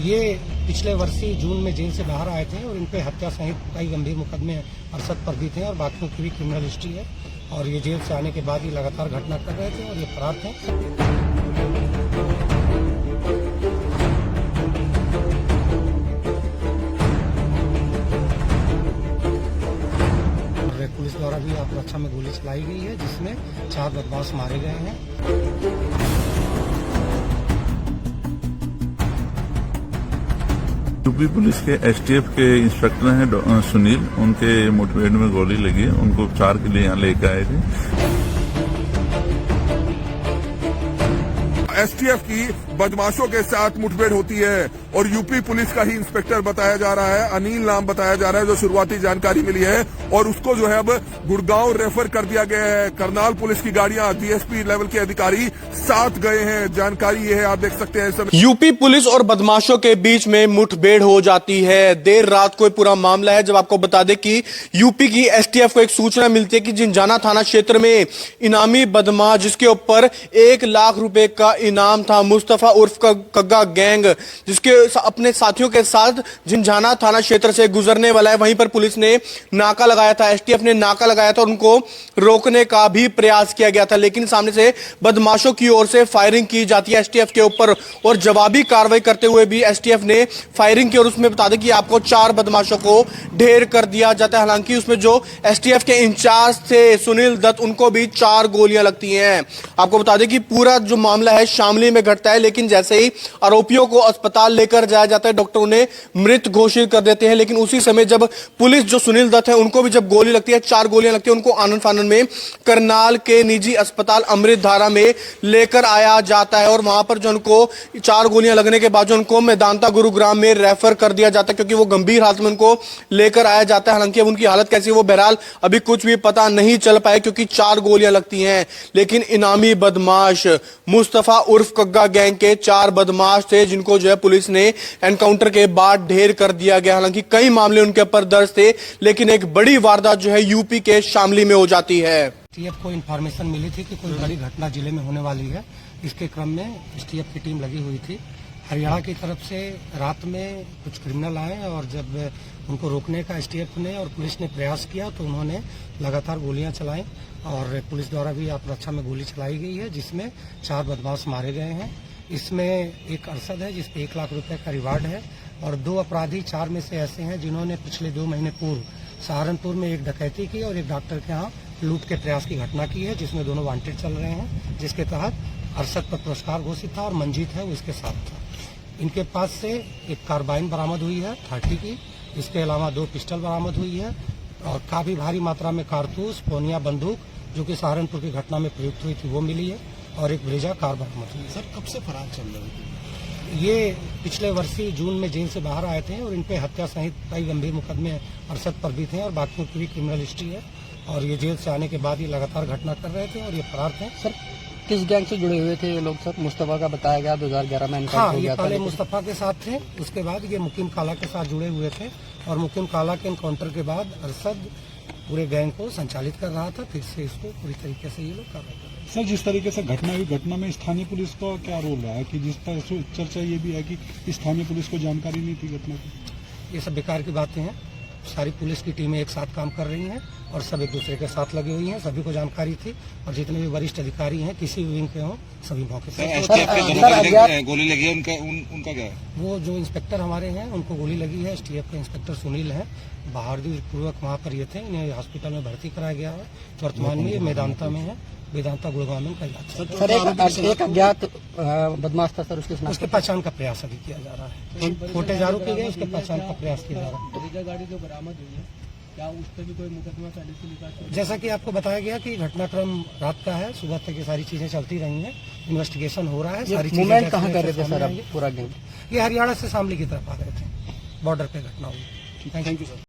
ये पिछले वर्ष ही जून में जेल से बाहर आए थे और इन पे हत्या सहित कई गंभीर मुकदमे अरसद पर भी थे और बाकियों की भी क्रिमिनल हिस्ट्री है। और ये जेल से आने के बाद ही लगातार घटना कर रहे थे और ये फरार थे। पुलिस द्वारा भी आत्मरक्षा में गोली चलाई गई है, जिसमें 4 बदमाश मारे गए हैं। यूपी पुलिस के एसटीएफ के इंस्पेक्टर हैं सुनील, उनके मुठभेड़ में गोली लगी है। उनको उपचार के लिए यहाँ लेकर आए थे। एसटीएफ की बदमाशों के साथ मुठभेड़ होती है और यूपी पुलिस का ही इंस्पेक्टर बताया जा रहा है, अनिल नाम बताया जा रहा है, जो शुरुआती जानकारी मिली है। और उसको जो है अब गुड़गांव रेफर कर दिया गया है। करनाल पुलिस की गाड़ियां, डीएसपी लेवल के अधिकारी साथ गए हैं। जानकारी ये है, आप देख सकते हैं। यूपी पुलिस और बदमाशों के बीच में मुठभेड़ हो जाती है। देर रात को पूरा मामला है, जब आपको बता दें कि यूपी की एसटीएफ को एक सूचना मिलती है कि जिंजाना थाना क्षेत्र में इनामी बदमाश, जिसके ऊपर 1 लाख रुपए का इनाम था, मुस्तफा उर्फ कग्गा गैंग, जिसके अपने साथियों के साथ जिंजाना थाना क्षेत्र से गुजरने वाला है। वहीं पर पुलिस ने नाका लगाया था, एसटीएफ ने नाका लगाया था और उनको रोकने का भी प्रयास किया गया था, लेकिन सामने से बदमाशों की ओर से फायरिंग की जाती है एसटीएफ के ऊपर और जवाबी कार्रवाई करते हुए भी एसटीएफ ने फायरिंग की। और उसमें बता दें कि आपको 4 बदमाशों को ढेर कर दिया जाता है। हालांकि उसमें जो एसटीएफ के इंचार्ज थे सुनील दत्त, उनको भी 4 गोलियां लगती हैं। आपको बता दें कि पूरा जो मामला है शामली में घटता है, लेकिन जैसे ही आरोपियों को अस्पताल लेकर जाया जाता है, डॉक्टर उन्हें मृत घोषित कर देते हैं। लेकिन उसी समय जब पुलिस, जो सुनील दत्त है, उनको भी जब गोली लगती है, 4 गोलियां लगती है, उनको आनंद फानन में करनाल के निजी अस्पताल अमृतधारा में लेकर आया जाता है। और वहां पर जो उनको 4 गोलियां लगने के बाद जो उनको मेदांता गुरुग्राम में रेफर कर दिया जाता है, क्योंकि वो गंभीर हालत में उनको लेकर आया जाता है। हालांकि अब उनकी हालत कैसी है वो बहरहाल अभी कुछ भी पता नहीं चल पाए, क्योंकि 4 गोलियां लगती हैं। लेकिन इनामी बदमाश मुस्तफा उर्फ कग्गा गैंग के 4 बदमाश थे, जिनको जो है पुलिस ने एनकाउंटर के बाद ढेर कर दिया गया। हालांकि कई मामले उनके ऊपर दर्ज थे, लेकिन एक बड़ी वारदात जो है यूपी के शामली में हो जाती है। एसटीएफ को इन्फॉर्मेशन मिली थी कि कोई बड़ी घटना जिले में होने वाली है। इसके क्रम में एसटीएफ की टीम लगी हुई थी। हरियाणा की तरफ से रात में कुछ क्रिमिनल आए और जब उनको रोकने का एसटीएफ ने और पुलिस ने प्रयास किया तो उन्होंने लगातार गोलियां चलाई और पुलिस द्वारा भी आत्मरक्षा में गोली चलाई गई है, जिसमें 4 बदमाश मारे गए हैं। इसमें एक अरसद है जिसपे 1 लाख रुपए का रिवार्ड है और 2 अपराधी 4 में से ऐसे हैं जिन्होंने पिछले 2 महीने पूर्व सहारनपुर में एक डकैती की और एक डॉक्टर के यहाँ लूट के प्रयास की घटना की है, जिसमें दोनों वांटेड चल रहे हैं, जिसके तहत अरसद पर पुरस्कार घोषित था और मंजीत है वो इसके साथ था। इनके पास से एक कार्बाइन बरामद हुई है 30 की। इसके अलावा 2 पिस्टल बरामद हुई है और काफी भारी मात्रा में कारतूस, पोनिया बंदूक, जो कि सहारनपुर की घटना में प्रयुक्त हुई थी, वो मिली है और एक ब्रेजा कार बरामद हुई है। सर, कब से फरार चल रहे थे? ये पिछले वर्ष ही जून में जेल से बाहर आए थे और इन पे हत्या सहित कई गंभीर मुकदमे अरसद पर भी थे और बाकियों की भी क्रिमिनल हिस्ट्री है। और ये जेल से आने के बाद ही लगातार घटना कर रहे थे और ये फरार थे। सर, किस गैंग से जुड़े हुए थे ये लोग? सर, मुस्तफा का बताया गया 2011 में हाँ, ये पहले मुस्तफा के साथ थे, उसके बाद ये मुकीम काला के साथ जुड़े हुए थे और मुकीम काला के एनकाउंटर के बाद अरसद पूरे गैंग को संचालित कर रहा था। फिर से इसको पूरी तरीके से ये लोग कर रहे थे। सर, जिस तरीके से घटना हुई, घटना में स्थानीय पुलिस का क्या रोल रहा है? कि जिस तरह से चर्चा ये भी है कि स्थानीय पुलिस को जानकारी नहीं थी घटना की। ये सब बेकार की बातें हैं। सारी पुलिस की टीमें एक साथ काम कर रही हैं और सब एक दूसरे के साथ लगी हुई हैं। सभी को जानकारी थी और जितने भी वरिष्ठ अधिकारी हैं किसी भी विंग के हों, सभी मौके पर। गोली लगी है उनका क्या है? वो जो इंस्पेक्टर हमारे हैं उनको गोली लगी है। एसटीएफ के इंस्पेक्टर सुनील हैं, बहादुरी पूर्वक वहाँ पर ये थे। इन्हें हॉस्पिटल में भर्ती कराया गया है। वर्तमान में ये मेदांता में है, वेदांता गुड़गांव में का इलाज। सर, एक अज्ञात बदमाश था सर, उसके पहचान का प्रयास अभी किया जा रहा है। फुटेज आरोपी गए, उसके पहचान का प्रयास किया जा रहा है। गाड़ी जो बरामद हुई है, क्या उस पर भी कोई मुकदमा पहले से निकाल? जैसा कि आपको बताया गया कि घटनाक्रम रात का है, सुबह तक ये सारी चीजें चलती रही हैं, इन्वेस्टिगेशन हो रहा है। सारी मूवमेंट कहाँ कर रहे थे सर? पूरा गैंग ये हरियाणा से शामली की तरफ आ रहे थे, बॉर्डर पे घटना हुई। Thank you sir.